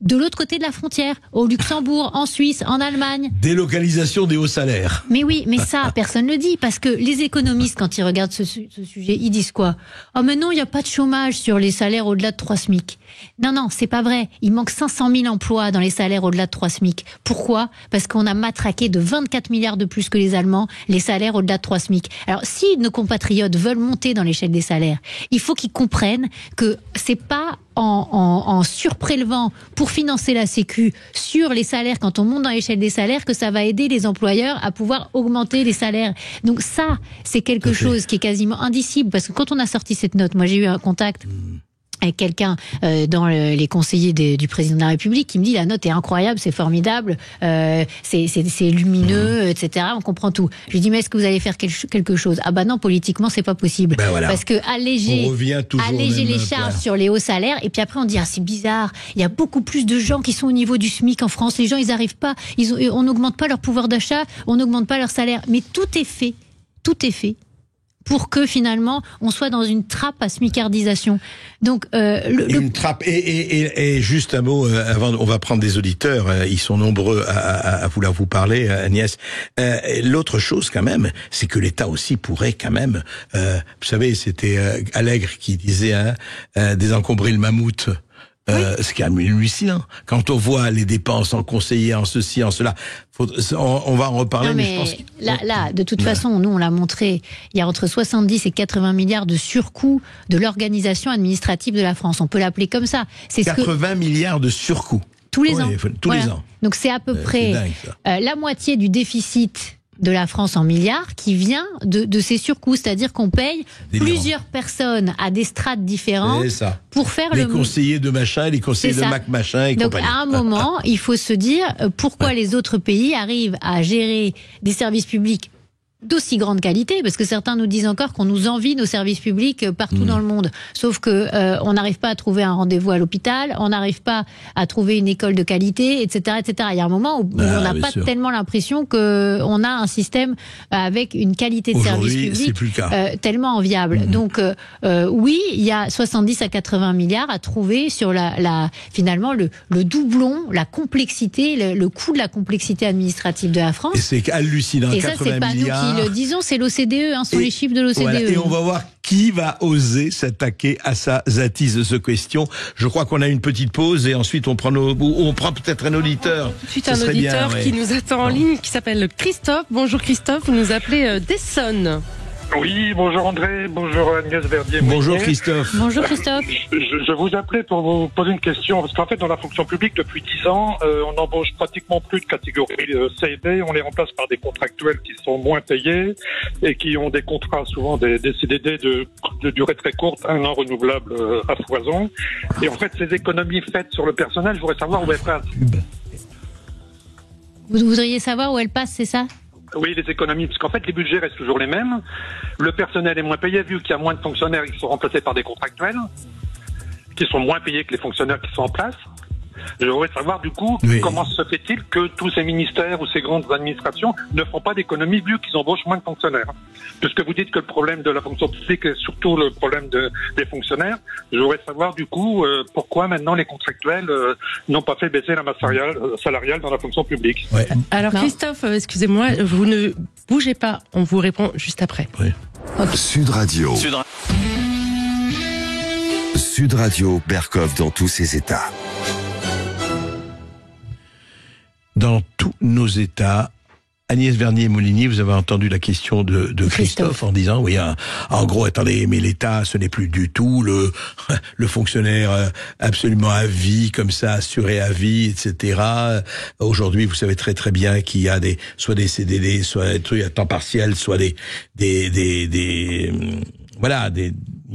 de l'autre côté de la frontière, au Luxembourg, en Suisse, en Allemagne.
Délocalisation des hauts salaires.
Mais oui, mais ça, personne ne le dit, parce que les économistes, quand ils regardent ce sujet, ils disent quoi? Oh mais non, il n'y a pas de chômage sur les salaires au-delà de 3 SMIC. Non, c'est pas vrai. Il manque 500 000 emplois dans les salaires au-delà de 3 SMIC. Pourquoi? Parce qu'on a matraqué de 24 milliards de plus que les Allemands les salaires au-delà de 3 SMIC. Alors, si nos compatriotes veulent monter dans l'échelle des salaires, il faut qu'ils comprennent que c'est pas en surprélevant pour financer la Sécu sur les salaires quand on monte dans l'échelle des salaires que ça va aider les employeurs à pouvoir augmenter les salaires. Donc ça, c'est quelque chose qui est quasiment indicible, parce que quand on a sorti cette note, moi j'ai eu un contact avec quelqu'un dans les conseillers du président de la République qui me dit la note est incroyable, c'est formidable, c'est lumineux, etc. On comprend tout. Je lui dis mais est-ce que vous allez faire quelque chose? Ah bah non, politiquement c'est pas possible, parce que alléger les charges sur les hauts salaires, et puis après on dit ah c'est bizarre, il y a beaucoup plus de gens qui sont au niveau du SMIC en France, les gens ils arrivent pas, on n'augmente pas leur pouvoir d'achat, on n'augmente pas leur salaire, mais tout est fait pour que finalement on soit dans une trappe à smicardisation. Donc
une trappe. Et juste un mot avant, on va prendre des auditeurs. Ils sont nombreux à vouloir vous parler, Agnès. L'autre chose quand même, c'est que l'État aussi pourrait quand même. Vous savez, c'était Allègre qui disait désencombrer le mammouth. Ce qui est hallucinant. Quand on voit les dépenses en conseiller, en ceci, en cela, on va en reparler.
Non, mais je pense là, de toute façon, nous on l'a montré, il y a entre 70 et 80 milliards de surcoût de l'organisation administrative de la France. On peut l'appeler comme ça. C'est
80 milliards de surcoût.
Tous les ans.
Tous les ans.
Donc c'est à peu près la moitié du déficit de la France en milliards qui vient de ces surcoûts, c'est-à-dire qu'on paye plusieurs personnes à des strates différentes pour faire les
conseillers de machin, les conseillers de Mac machin et
donc à un moment, il faut se dire pourquoi les autres pays arrivent à gérer des services publics d'aussi grande qualité, parce que certains nous disent encore qu'on nous envie nos services publics partout dans le monde. Sauf que on n'arrive pas à trouver un rendez-vous à l'hôpital, on n'arrive pas à trouver une école de qualité, etc., etc. Il y a un moment où on n'a pas tellement l'impression que on a un système avec une qualité de service public tellement enviable. Donc oui, il y a 70 à 80 milliards à trouver sur finalement le doublon, la complexité, le coût de la complexité administrative de la France.
Et c'est hallucinant.
Et ça, c'est pas nous qui le disons, c'est l'OCDE, sont les chiffres de l'OCDE. Voilà,
et on va voir qui va oser s'attaquer à sa zatise de ce question. Je crois qu'on a une petite pause et ensuite on prend peut-être un auditeur.
Tout de suite un auditeur qui nous attend en ligne, qui s'appelle Christophe. Bonjour Christophe, vous nous appelez d'Essonne.
Oui, bonjour André, bonjour Agnès Verdier.
Bonjour Christophe.
Bonjour Christophe.
Je vous appelais pour vous poser une question, parce qu'en fait, dans la fonction publique, depuis 10 ans, on embauche pratiquement plus de catégorie C et D, on les remplace par des contractuels qui sont moins payés et qui ont des contrats, souvent des CDD de durée très courte, 1 an renouvelable à foison. Et en fait, ces économies faites sur le personnel, je voudrais savoir où elles passent.
Vous voudriez savoir où elles passent, c'est ça ?
Oui, les économies, parce qu'en fait, les budgets restent toujours les mêmes. Le personnel est moins payé, vu qu'il y a moins de fonctionnaires qui sont remplacés par des contractuels, qui sont moins payés que les fonctionnaires qui sont en place. Je voudrais savoir, du coup, comment se fait-il que tous ces ministères ou ces grandes administrations ne font pas d'économies, vu qu'ils embauchent moins de fonctionnaires. Puisque vous dites que le problème de la fonction publique est surtout le problème des fonctionnaires, je voudrais savoir, du coup, pourquoi maintenant les contractuels n'ont pas fait baisser la masse salariale dans la fonction publique.
Ouais.
Alors Christophe, excusez-moi, vous ne bougez pas, on vous répond juste après.
Oui.
Okay.
Sud Radio. Sud Radio, Berkov dans tous ses états.
Dans tous nos états, Agnès Verdier-Molinier, vous avez entendu la question de Christophe en disant, oui, en gros, attendez, mais l'État, ce n'est plus du tout le fonctionnaire absolument à vie, comme ça, assuré à vie, etc. Aujourd'hui, vous savez très très bien qu'il y a soit des CDD, soit des trucs à temps partiel, soit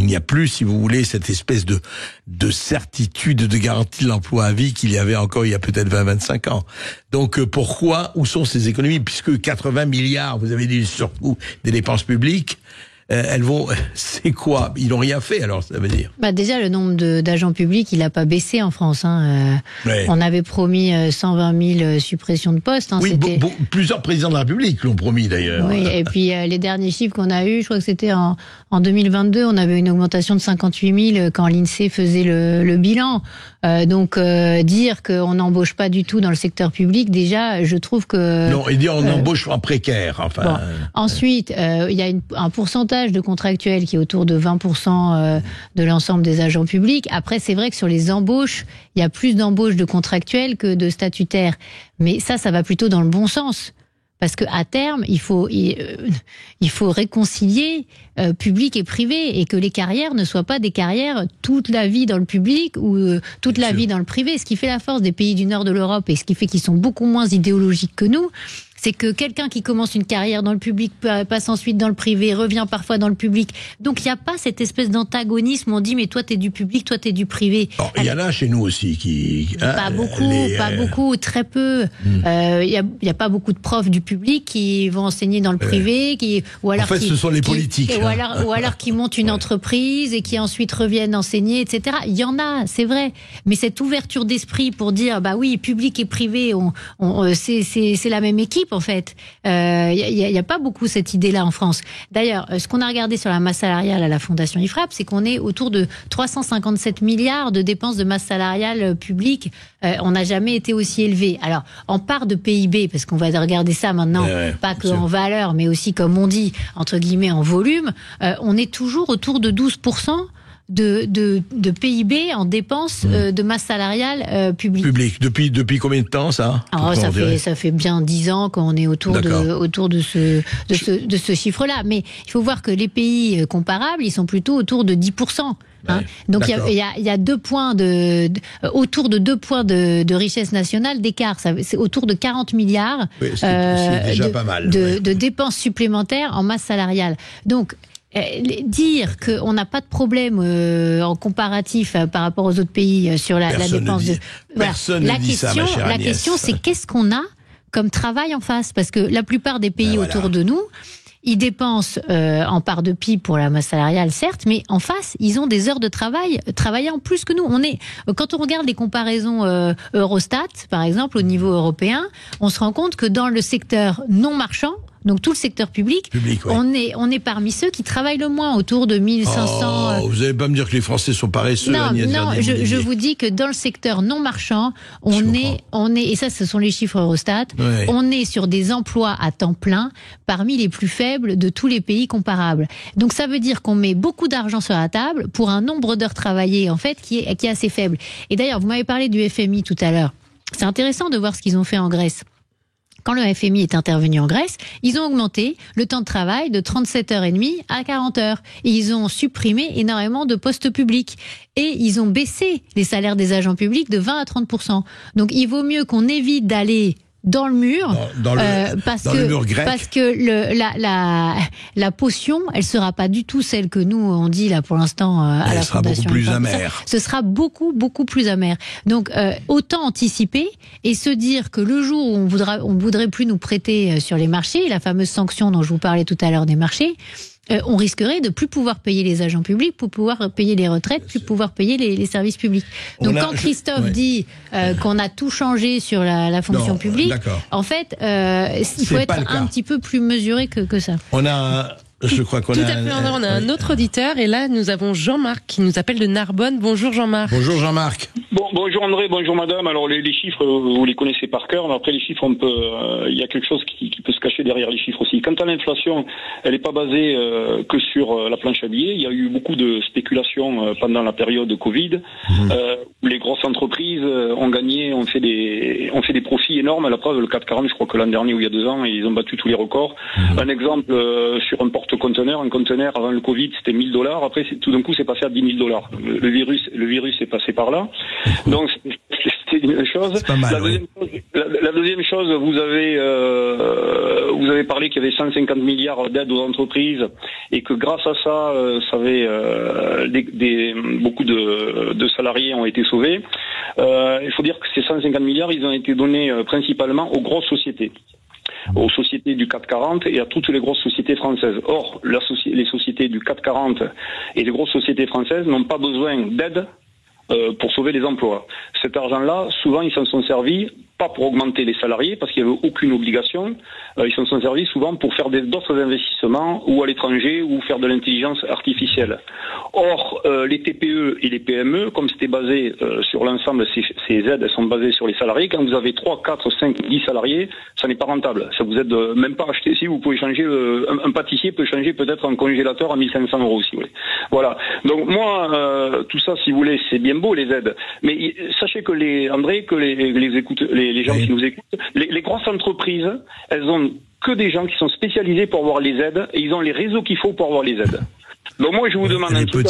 il n'y a plus, si vous voulez, cette espèce de certitude de garantie de l'emploi à vie qu'il y avait encore il y a peut-être 20-25 ans. Donc où sont ces économies? Puisque 80 milliards, vous avez dit, surcoût des dépenses publiques, elles vont... C'est quoi? Ils n'ont rien fait, alors, ça veut dire.
Déjà, le nombre d'agents publics, il n'a pas baissé en France. On avait promis 120 000 suppressions de postes.
Oui, plusieurs présidents de la République l'ont promis, d'ailleurs.
Oui, et puis les derniers chiffres qu'on a eus, je crois que c'était en 2022, on avait une augmentation de 58 000 quand l'INSEE faisait le bilan. Dire qu'on n'embauche pas du tout dans le secteur public, déjà, je trouve que...
Non, et dire on embauche en précaire, enfin...
Bon. Ensuite, il y a un pourcentage de contractuels qui est autour de 20% de l'ensemble des agents publics. Après, c'est vrai que sur les embauches, il y a plus d'embauches de contractuels que de statutaires. Mais ça va plutôt dans le bon sens. Parce que à terme, il faut réconcilier public et privé, et que les carrières ne soient pas des carrières toute la vie dans le public ou toute la vie dans le privé. Ce qui fait la force des pays du nord de l'Europe et ce qui fait qu'ils sont beaucoup moins idéologiques que nous, c'est que quelqu'un qui commence une carrière dans le public passe ensuite dans le privé, revient parfois dans le public. Donc il n'y a pas cette espèce d'antagonisme. On dit mais toi t'es du public, toi t'es du privé.
Il y en a chez nous aussi qui...
Pas beaucoup, très peu. Il y a pas beaucoup de profs du public qui vont enseigner dans le privé,
ce sont les politiques.
Ou alors qui montent une entreprise et qui ensuite reviennent enseigner, etc. Il y en a, c'est vrai. Mais cette ouverture d'esprit pour dire oui, public et privé, c'est la même équipe. En fait, il y a pas beaucoup cette idée-là en France. D'ailleurs, ce qu'on a regardé sur la masse salariale à la Fondation IFRAP, c'est qu'on est autour de 357 milliards de dépenses de masse salariale publique. On n'a jamais été aussi élevé. Alors, en part de PIB, parce qu'on va regarder ça maintenant, pas que en valeur, mais aussi, comme on dit, entre guillemets, en volume, on est toujours autour de 12%. De PIB en dépenses de masse salariale publique.
Depuis combien de temps ça?
Ça fait bien 10 ans qu'on est autour de ce chiffre-là. Mais il faut voir que les pays comparables, ils sont plutôt autour de 10%. Donc il y a 2 points autour de 2 points de richesse nationale d'écart. C'est autour de 40 milliards
c'est déjà pas mal,
de dépenses supplémentaires en masse salariale. Donc dire qu'on n'a pas de problème en comparatif par rapport aux autres pays sur la dépense
Personne ne dit ça, ma chère Agnès.
La question, c'est qu'est-ce qu'on a comme travail en face? Parce que la plupart des pays autour de nous, ils dépensent en part de PIB pour la masse salariale, certes, mais en face, ils ont des heures de travailler en plus que nous. Quand on regarde les comparaisons Eurostat, par exemple, au niveau européen, on se rend compte que dans le secteur non marchand, donc tout le secteur public on est parmi ceux qui travaillent le moins, autour de 1500...
vous n'allez pas me dire que les Français sont paresseux.
Non, je vous dis que dans le secteur non marchand, on est, et ça ce sont les chiffres Eurostat, on est sur des emplois à temps plein parmi les plus faibles de tous les pays comparables. Donc ça veut dire qu'on met beaucoup d'argent sur la table pour un nombre d'heures travaillées en fait qui est assez faible. Et d'ailleurs, vous m'avez parlé du FMI tout à l'heure. C'est intéressant de voir ce qu'ils ont fait en Grèce. quand le FMI est intervenu en Grèce, ils ont augmenté le temps de travail de 37h30 à 40 heures. Et ils ont supprimé énormément de postes publics. Et ils ont baissé les salaires des agents publics de 20 à 30%. Donc il vaut mieux qu'on évite d'aller dans le mur,
le mur grec.
Parce que la potion, elle sera pas du tout celle que nous on dit là pour l'instant à la
sera beaucoup plus amère.
Ce sera beaucoup plus amer. Donc autant anticiper et se dire que le jour où on voudrait plus nous prêter sur les marchés, la fameuse sanction dont je vous parlais tout à l'heure des marchés. On risquerait de plus pouvoir payer les agents publics, plus pouvoir payer les retraites, plus pouvoir payer les services publics. Donc quand Christophe dit qu'on a tout changé sur la fonction publique, en fait, il faut être un petit peu plus mesuré que ça.
Je crois qu'on
Tout à fait, on a un autre auditeur et là nous avons Jean-Marc qui nous appelle de Narbonne. Bonjour Jean-Marc.
Bonjour Jean-Marc.
Bonjour André, bonjour madame. Alors les chiffres, vous les connaissez par cœur, mais après les chiffres, il y a quelque chose qui peut se cacher derrière les chiffres aussi. Quant à l'inflation, elle n'est pas basée que sur la planche à billets. Il y a eu beaucoup de spéculation pendant la période Covid. Les grosses entreprises ont gagné, ont fait des profits énormes. À la preuve, le CAC 40, je crois que l'an dernier ou il y a 2 ans, ils ont battu tous les records. Un exemple sur un porte-conteneur, un conteneur avant le Covid, c'était $1000. Après, tout d'un coup, c'est passé à $10 000. Le virus est passé par là. Donc, c'était une chose.
Pas mal,
la deuxième chose, vous avez parlé qu'il y avait 150 milliards d'aides aux entreprises et que grâce à ça, beaucoup de salariés ont été sauvés. Il faut dire que ces 150 milliards, ils ont été donnés principalement aux grosses sociétés. Aux sociétés du CAC 40 et à toutes les grosses sociétés françaises. Or, les sociétés du CAC 40 et les grosses sociétés françaises n'ont pas besoin d'aide pour sauver les emplois. Cet argent-là, souvent, ils s'en sont servis pas pour augmenter les salariés, parce qu'il n'y avait aucune obligation. Ils s'en sont servis souvent pour faire d'autres investissements, ou à l'étranger, ou faire de l'intelligence artificielle. Or, les TPE et les PME, comme c'était basé sur l'ensemble, ces aides elles sont basées sur les salariés. Quand vous avez 3, 4, 5, 10 salariés, ça n'est pas rentable. Ça vous aide même pas à acheter. Si vous pouvez changer, un pâtissier peut changer peut-être un congélateur à 1500 € si vous voulez. Voilà. Donc moi, tout ça, si vous voulez, c'est bien beau les aides. Mais sachez que les gens qui nous écoutent, les grosses entreprises, elles ont que des gens qui sont spécialisés pour avoir les aides et ils ont les réseaux qu'il faut pour avoir les aides. Donc moi je vous demande un truc.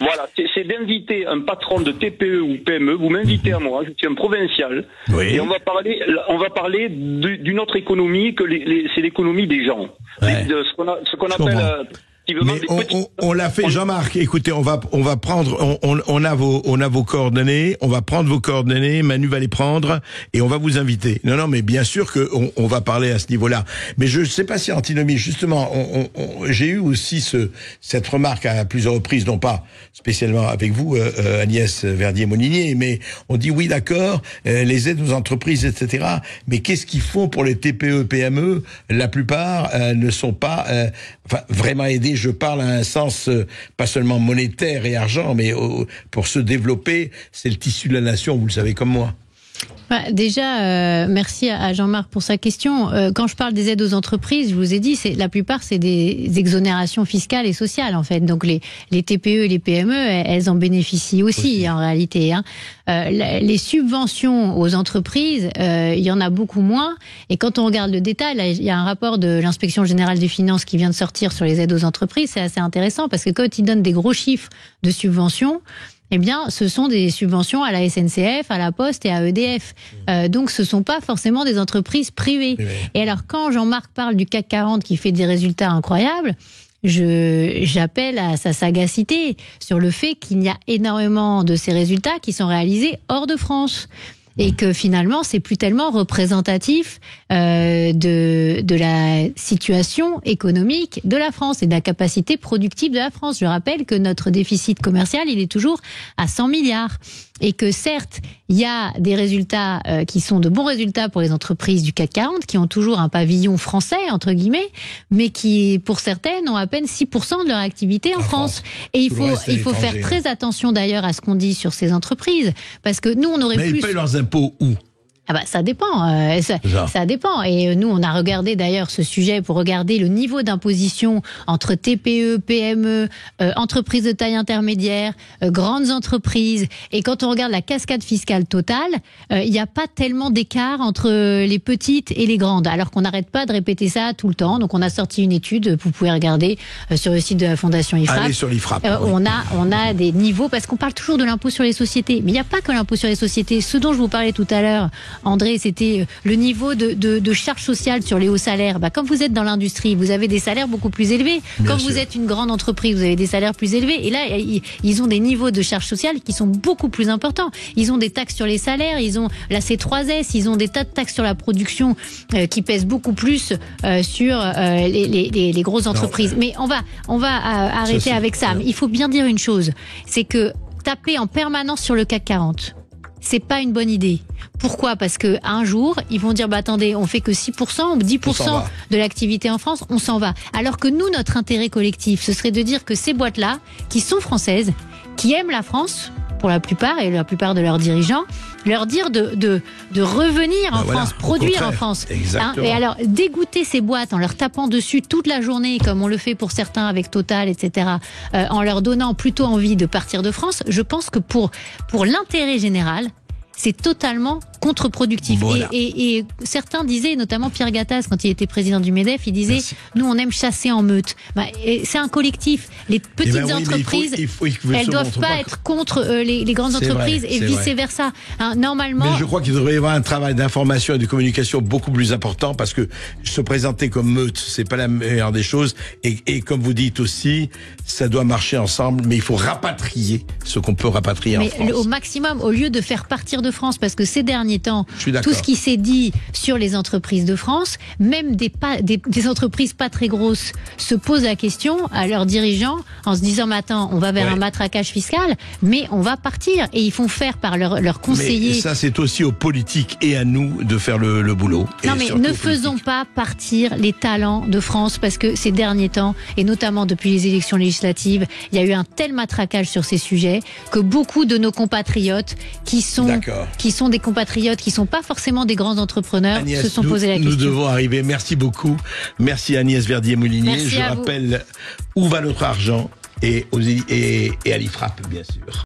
Voilà, c'est d'inviter un patron de TPE ou PME. Vous m'invitez à moi, je suis un provincial, et on va parler d'une autre économie que c'est l'économie des gens, de ce qu'on appelle.
Mais on l'a fait, Jean-Marc. Écoutez, on va prendre, on a vos coordonnées, on va prendre vos coordonnées, Manu va les prendre et on va vous inviter. Non, mais bien sûr que on va parler à ce niveau-là. Mais je sais pas si Antinomie, justement, j'ai eu aussi cette remarque à plusieurs reprises, non pas spécialement avec vous, Agnès Verdier-Molinier, mais on dit oui, d'accord, les aides aux entreprises, etc. Mais qu'est-ce qu'ils font pour les TPE, PME? La plupart ne sont pas vraiment aidés. Je parle à un sens pas seulement monétaire et argent, mais pour se développer, c'est le tissu de la nation, vous le savez comme moi.
Déjà, merci à Jean-Marc pour sa question. Quand je parle des aides aux entreprises, je vous ai dit, la plupart, c'est des exonérations fiscales et sociales, en fait. Donc, les TPE et les PME, elles en bénéficient aussi. En réalité. Les subventions aux entreprises, il y en a beaucoup moins. Et quand on regarde le détail, là, il y a un rapport de l'Inspection générale des finances qui vient de sortir sur les aides aux entreprises. C'est assez intéressant parce que quand ils donnent des gros chiffres de subventions, eh bien, ce sont des subventions à la SNCF, à la Poste et à EDF. Donc, ce sont pas forcément des entreprises privées. Et alors, quand Jean-Marc parle du CAC 40 qui fait des résultats incroyables, j'appelle à sa sagacité sur le fait qu'il y a énormément de ces résultats qui sont réalisés hors de France. Et que finalement, c'est plus tellement représentatif de la situation économique de la France et de la capacité productive de la France. Je rappelle que notre déficit commercial, il est toujours à 100 milliards. Et que certes, il y a des résultats qui sont de bons résultats pour les entreprises du CAC 40, qui ont toujours un pavillon français, entre guillemets, mais qui, pour certaines, ont à peine 6% de leur activité en France. Et il faut faire très attention d'ailleurs à ce qu'on dit sur ces entreprises, parce que nous, on aurait pu...
Mais ils paient leurs impôts où ?
Ah bah ça dépend, ça dépend. Et nous, on a regardé d'ailleurs ce sujet pour regarder le niveau d'imposition entre TPE, PME, entreprises de taille intermédiaire, grandes entreprises. Et quand on regarde la cascade fiscale totale, il n'y a pas tellement d'écart entre les petites et les grandes. Alors qu'on n'arrête pas de répéter ça tout le temps. Donc on a sorti une étude, vous pouvez regarder sur le site de la Fondation IFRAP.
Allez sur l'IFRAP.
On a des niveaux, parce qu'on parle toujours de l'impôt sur les sociétés. Mais il n'y a pas que l'impôt sur les sociétés. Ce dont je vous parlais tout à l'heure, André, c'était le niveau de charge sociale sur les hauts salaires. Quand vous êtes dans l'industrie, vous avez des salaires beaucoup plus élevés. Quand vous êtes une grande entreprise, vous avez des salaires plus élevés. Et là, ils ont des niveaux de charge sociale qui sont beaucoup plus importants. Ils ont des taxes sur les salaires, ils ont la C3S, ils ont des tas de taxes sur la production qui pèsent beaucoup plus sur les grosses entreprises. Non. Mais on va arrêter avec ça. Mais il faut bien dire une chose, c'est que taper en permanence sur le CAC 40, c'est pas une bonne idée. Pourquoi ? Parce que un jour, ils vont dire attendez, on fait que 6% ou 10% de l'activité en France, on s'en va. Alors que nous, notre intérêt collectif, ce serait de dire que ces boîtes-là, qui sont françaises, qui aiment la France, pour la plupart, et la plupart de leurs dirigeants, leur dire de revenir en France, produire en France. Et alors, dégoûter ces boîtes en leur tapant dessus toute la journée, comme on le fait pour certains avec Total, etc., en leur donnant plutôt envie de partir de France, je pense que pour l'intérêt général, c'est totalement contre-productif. Voilà. Et certains disaient, notamment Pierre Gattaz, quand il était président du MEDEF, il disait nous, on aime chasser en meute. C'est un collectif. Les petites entreprises, elles doivent pas être contre les grandes entreprises et vice-versa. Normalement.
Mais je crois qu'il devrait y avoir un travail d'information et de communication beaucoup plus important, parce que se présenter comme meute, c'est pas la meilleure des choses. Et comme vous dites aussi, ça doit marcher ensemble, mais il faut rapatrier ce qu'on peut rapatrier en France.
Au maximum, au lieu de faire partir de France, parce que ces derniers temps, tout ce qui s'est dit sur les entreprises de France, même des entreprises pas très grosses, se posent la question à leurs dirigeants en se disant mais attends, on va vers un matraquage fiscal, mais on va partir, et ils font faire par leurs conseillers.
Mais ça, c'est aussi aux politiques et à nous de faire le boulot.
Non, mais ne faisons pas partir les talents de France, parce que ces derniers temps, et notamment depuis les élections législatives, il y a eu un tel matraquage sur ces sujets que beaucoup de nos compatriotes qui sont des compatriotes qui sont pas forcément des grands entrepreneurs, Agnès, se sont posé la question.
Nous devons arriver. Merci beaucoup. Merci Agnès Verdier-Molinier. Je rappelle où va notre argent, et à l'IFRAP, bien sûr.